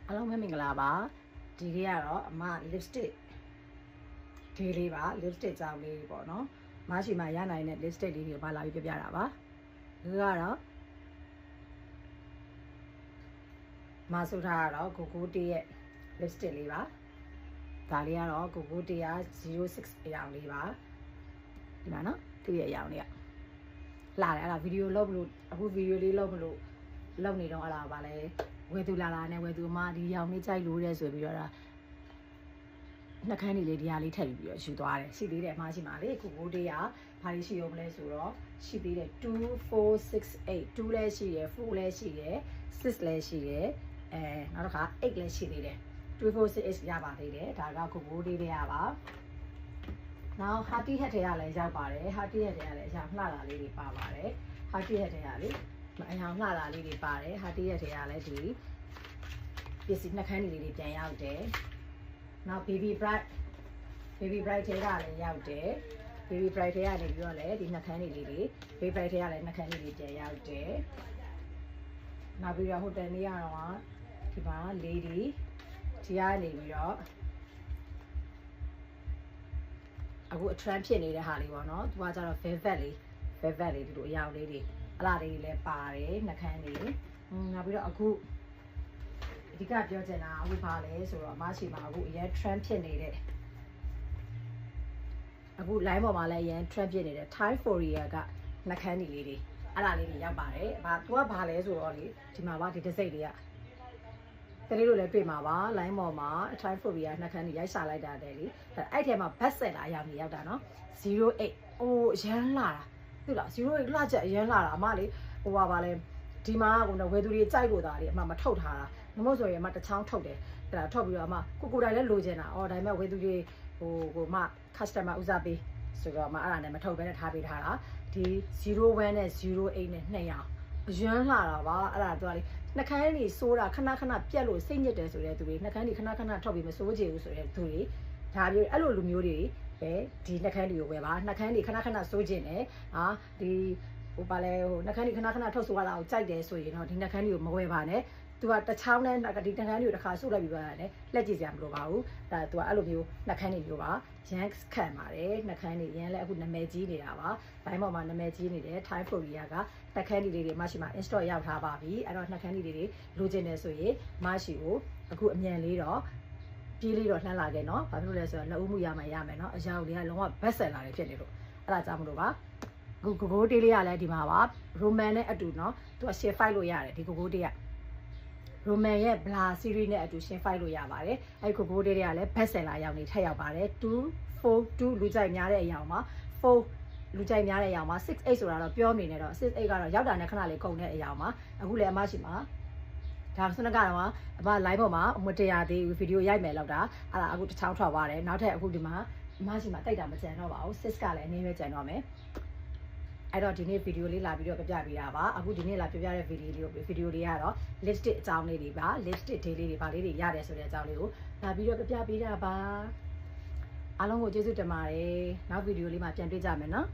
အားလုံးပဲမင်္ဂလာပါဒီနေ့ကတော့အမ lipstick ဒီလေးပါ lipstick ကြောင်းလေးပေါ့နော်မရှိမှရနိုင်တဲ့ lipstick လေးတွေကိုပါလာပြီးပြပြတာပါဒီကတော့မဆိုထားကတော့ကိုကိုတေးရဲ့ lipstick လေးပါဒါလေးကတော့ကိုကိုတေးက06အရောင်လေးပါဒီမှာနော်သူ့ရဲ့အရောင်လေးကလာတယ်အဲ့ဒါဗီဒီယိုလုပ်လို့အခုဗီဒီယိုလေးလုပ်မလို့လုပ်နေတော့အဲ့ဒါပါလဲဝယ်သူလာနဲ့ဝယ်သူအမဒီရောင်လေးကြိုက်လို့တဲ့ဆိုပြီးတော့နှက်ခမ်းလေးဒီဟာလေးထည့်ပြီးတော့ယူသွားတယ်ရှိသေးတယ်အမရှိမှာလေကိုကိုတေးကဘာလေးရှိရုံမလဲဆိုတော့ရှိသေးတယ်2 4 6 8 2လည်းရှိရယ်4လည်းရှိရယ်6လည်းရှိရယ်နောက်တစ်ခါ8လည်းရှိသေးတယ်2 4 6 8ရပါသေးတယ်ဒါကကိုကိုတေးတွေကပါနောက် Hearty Hat တွေကလည်းရောက်ပါတယ် Hearty Hat တွေကလည်းအရာလှတာလေးတွေပါပါတယ် Hearty Hat တွေကလေအရာလှတာလေးတွေပါတယ် Hearty Hat တွေကလည်းဒီပစ္စည်းနှက်ခမ်းလေးတွေပြန်ရောက်တယ်နောက် Baby Bright တွေကလည်းရောက်တယ် Baby Bright တွေကနေပြီးတော့လည်းဒီနှက်ခမ်းလေးတွေ Baby Bright တွေကလည်းနှက်ခမ်းလေးတွေပြန်ရောက်တယ်နောက်ပြီးတော့ဟိုတယ်လေးကတော့ဒီမှာ Lady ဒီကနေပြီးတော့အခုအထရန်ဖြစ်နေတဲ့ဟာလေးပေါ့နော်သူကကျတော့ velvet လေးဒီလိုအရောင်လေးတွေအလားလေးတွေလည်းပါတယ်နှက်ခမ်းလေးနောက်ပြီးတော့အခုအဓိကပြောချင်တာအခုပါလဲဆိုတော့အမရှိမှာအခုအရင် trend ဖြစ်နေတဲ့အခု line ပေါ်မှာလည်းအရင် trend ဖြစ်နေတဲ့ Thai Fourier ကနှက်ခမ်းလေးတွေအဲ့ဒါလေးတွေရောက်ပါတယ်သူကဘာလဲဆိုတော့လေဒီမှာပါဒီတစ်စိတ်တွေကတလေးတို့လည်းတွေ့မှာပါ line ပေါ်မှာ Thai Fourier နှက်ခမ်းတွေရိုက်ရှာလိုက်တာတဲ့လေအဲ့ထဲမှာ best seller အရောင်တွေရောက်တာနော်08အိုးအရန်လာတာသိလား08လှချက်အရန်လာတာအမလေးဟိုပါလဲဒီမှာကဝယ်သူတွေကြိုက်လို့တာလေအမမထုတ်ထားတာမဟုတ်ဆိုရင်အမတစ်ချောင်းထုတ်တယ်အဲ့ဒါထုတ်ပြီးတော့အမကိုတိုင်လည်းလိုချင်တာဒါပေမဲ့ဝယ်သူတွေဟိုမ customer ဦးစားပေးဆိုတော့အမအဲ့ဒါနဲ့မထုတ်ဘဲနဲ့ထားပေးထားတာဒီ01နဲ့08နဲ့2ရောင်အရန်လာတာပါအဲ့ဒါသူကလေနှက်ခမ်းတွေစိုးတာခဏပြက်လို့စိတ်ညစ်တယ်ဆိုတဲ့သူတွေနှက်ခမ်းတွေခဏထုတ်ပြီးမစိုးချင်ဘူးဆိုတဲ့သူတွေဒါမျိုးအဲ့လိုလူမျိုးတွေပဲဒီနှက်ခမ်းတွေကိုဝယ်ပါနှက်ခမ်းတွေခဏစိုးချင်တယ်ဒီဟိုပါလဲဟိုနှက်ခမ်းတွေခဏထုတ်စိုးရတာကိုကြိုက်တယ်ဆိုရင်တော့ဒီနှက်ခမ်းတွေကိုမဝယ်ပါနဲ့သူကတစ်ချောင်းနဲ့ဒီနှက်ခမ်းတွေကိုတစ်ခါစိုးလိုက်ပြီးပါရတယ်လက်ကြည့်စရာမလိုပါဘူးဒါသူကအဲ့လိုမျိုးနှက်ခမ်းတွေမျိုးပါရန်ခံပါတယ်နှက်ခမ်းတွေရန်လည်းအခုနာမည်ကြီးနေတာပါဘိုင်းပေါ်မှာနာမည်ကြီးနေတဲ့ Thai Fourier ကနှက်ခမ်းတွေလေးတွေမရှိမှာ install ရောက်ထားပါပြီအဲ့တော့နှက်ခမ်းတွေလိုချင်တယ်ဆိုရင်မရှိကိုအခုအမြန်လေးတော့ပြေးလေးတော့လှမ်းလာခဲ့နော်ဘာဖြစ်လို့လဲဆိုတော့လက်ဦးမှုရမယ်နော်အရာတွေကလုံးဝ best seller တွေဖြစ်နေလို့အဲ့ဒါကြောင့်မလို့ပါကိုကိုတေးလေးကလည်းဒီမှာပါ Roman နဲ့အတူနော်သူက share file လို့ရတယ်ဒီကိုကိုတေးက Roman ရဲ့ Bla series နဲ့အတူ share file လို့ရပါတယ်အဲ့ကိုကိုတေးတွေကလည်း best seller ရောင်တွေထပ်ရောက်ပါတယ်242လူကြိုက်များတဲ့အရောင်ပါ4လူကြိုက်များတဲ့အရောင်ပါ68ဆိုတာတော့ပြောနေတယ်တော့68ကတော့ရောက်တာနဲ့ခဏလေးကုန်တဲ့အရောင်ပါအခုလည်းအမရှိမှာဒါစနကတော့အမ live ပေါ်မှာမတရားသေးဗီဒီယိုရိုက်မယ်လောက်တာအဲ့ဒါအခုတစ်ချောင်းထွက်သွားတယ်နောက်ထပ်အခုဒီမှာအမရှိမှာတိုက်တာမကြံတော့ပါဘူး6ကလည်းအနည်းပဲကြံတော့မယ်အဲ့တော့ဒီနေ့ဗီဒီယိုလေးလာပြီးတော့ပြပြပေးတာပါအခုဒီနေ့လာပြပြတဲ့ဗီဒီယိုလေးကတော့ lipstick အကြောင်းလေးတွေပါ lipstick ဒေးလေးတွေပါလေးတွေရတယ်ဆိုတဲ့အကြောင်းလေးကိုလာပြီးတော့ပြပြပေးတာပါအားလုံးကိုကျေးဇူးတင်ပါတယ်နောက်ဗီဒီယိုလေးမှာပြန်တွေ့ကြမယ်နော်